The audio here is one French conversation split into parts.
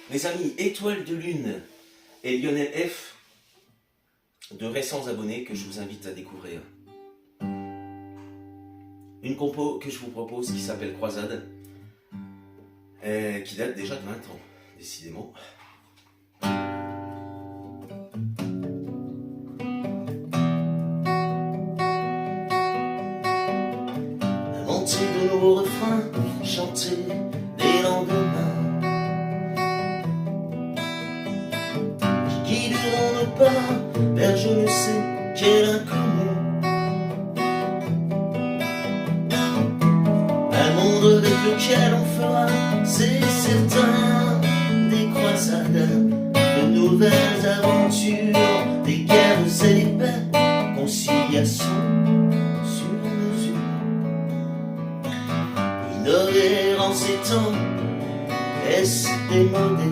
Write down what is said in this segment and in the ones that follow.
Les amis, Étoile de Lune et Lionel F, de récents abonnés que je vous invite à découvrir. Une compo que je vous propose qui s'appelle Croisade, qui date déjà de 20 ans, décidément. Inventer de nouveaux refrains, chanter les lendemains qui guideront nos pas vers je ne sais quel inconnu. Un monde avec lequel on fera, c'est certain, des croisades, de nouvelles aventures, des guerres et des paix, conciliation sur mesure. Innover en ces temps, est-ce démodé?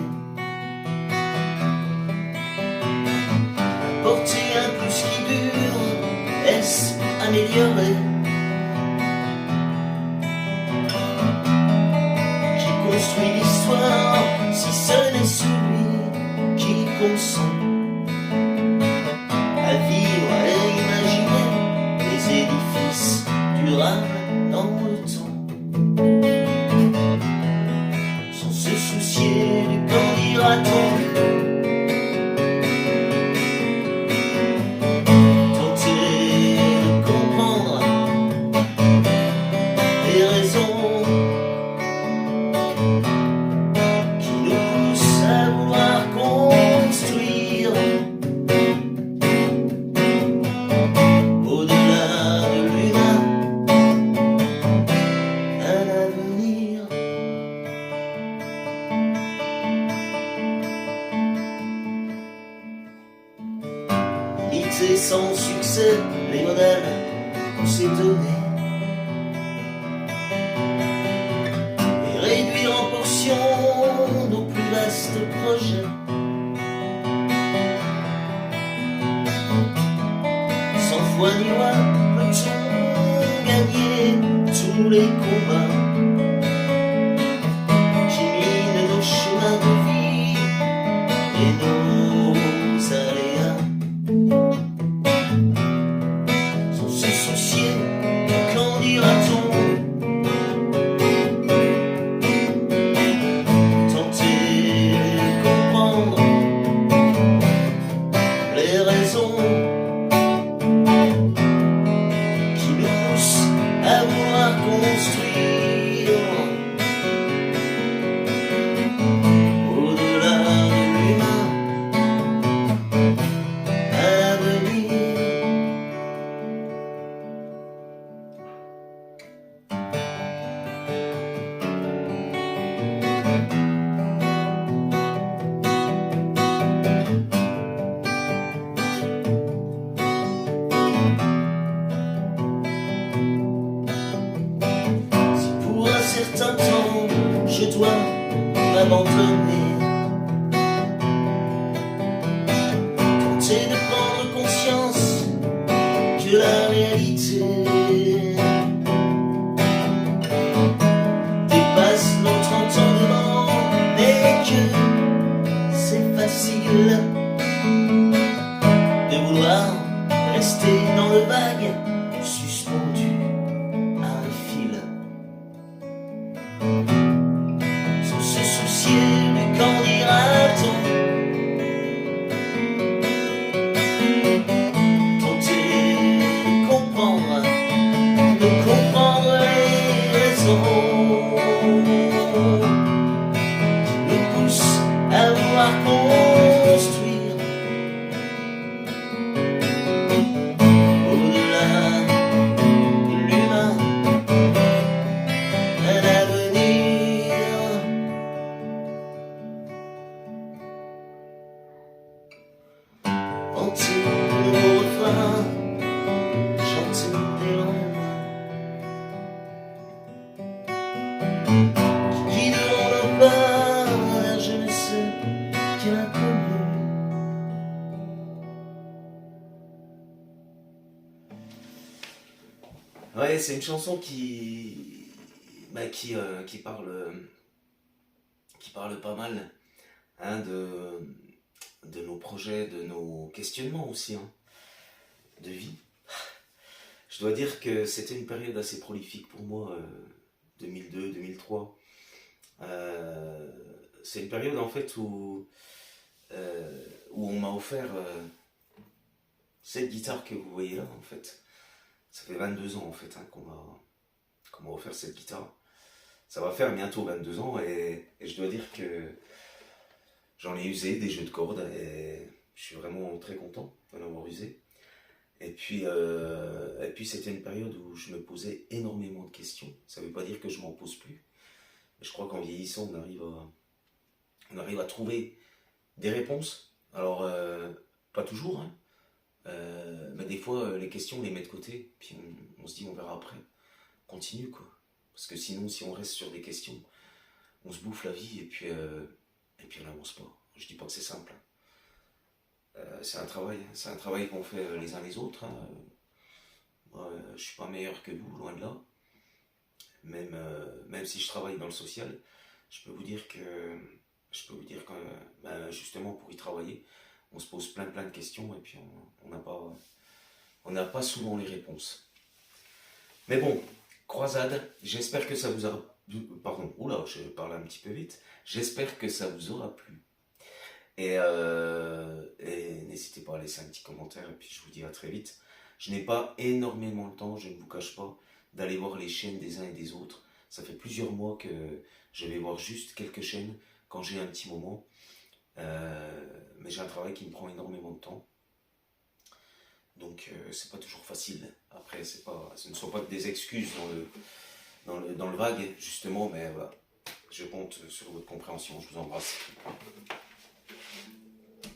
Porter un plus qui dure, est-ce amélioré? Qui construit l'histoire, si ce n'est celui qui consent à vivre et imaginer des édifices durables dans le temps, sans se soucier du qu'en dira-t-on. Imiter sans succès les modèles qu'on s'est donnés et réduire en portions nos plus vastes projets. Sans foi ni loi peut-on gagner tous les combats qui minent nos chemins de vie et nos aléas. Sans se soucier de qu'en dira-t-on. Tenter de comprendre les raisons qui nous poussent à vouloir construire au-delà de l'humain un avenir. Si pour un certain temps je dois m'abandonner, tenter de prendre conscience que la réalité dépasse notre entendement et que c'est facile de vouloir rester dans le vague, suspendu à un fil, sans se soucier de qu'en dira-t-on. Tenter de comprendre les raisons qui nous poussent à vouloir construire au-delà de l'humain un avenir. Hanter nos refrains, chanter des lendemains qui guideront nos pas vers je ne sais quel inconnu. Ouais, c'est une chanson qui parle pas mal hein, de nos projets, de nos questionnements aussi, hein, de vie. Je dois dire que c'était une période assez prolifique pour moi, 2002-2003. C'est une période en fait où on m'a offert cette guitare que vous voyez là en fait. Ça fait 22 ans en fait hein, qu'on m'a offert cette guitare. Ça va faire bientôt 22 ans et je dois dire que j'en ai usé des jeux de cordes et je suis vraiment très content d'en avoir usé. Et puis c'était une période où je me posais énormément de questions. Ça ne veut pas dire que je m'en pose plus. Mais je crois qu'en vieillissant, on arrive à trouver des réponses. Alors, pas toujours, hein. Mais des fois, les questions, on les met de côté. Puis on se dit, on verra après. On continue, quoi. Parce que sinon, si on reste sur des questions, on se bouffe la vie et puis on n'avance pas. Je dis pas que c'est simple. C'est un travail qu'on fait les uns les autres. Hein. Moi, je suis pas meilleur que vous, loin de là. Même si je travaille dans le social, je peux vous dire que, ben, justement pour y travailler, on se pose plein de questions et puis on n'a pas souvent les réponses. Mais bon, croisade, j'espère que ça vous a... Pardon, oula, je parle un petit peu vite. J'espère que ça vous aura plu. Et n'hésitez pas à laisser un petit commentaire et puis je vous dis à très vite. Je n'ai pas énormément de temps, je ne vous cache pas, d'aller voir les chaînes des uns et des autres. Ça fait plusieurs mois que je vais voir juste quelques chaînes quand j'ai un petit moment. Mais j'ai un travail qui me prend énormément de temps. Donc c'est pas toujours facile. Après, ce ne sont pas des excuses dans le vague, justement, mais voilà. Je compte sur votre compréhension. Je vous embrasse.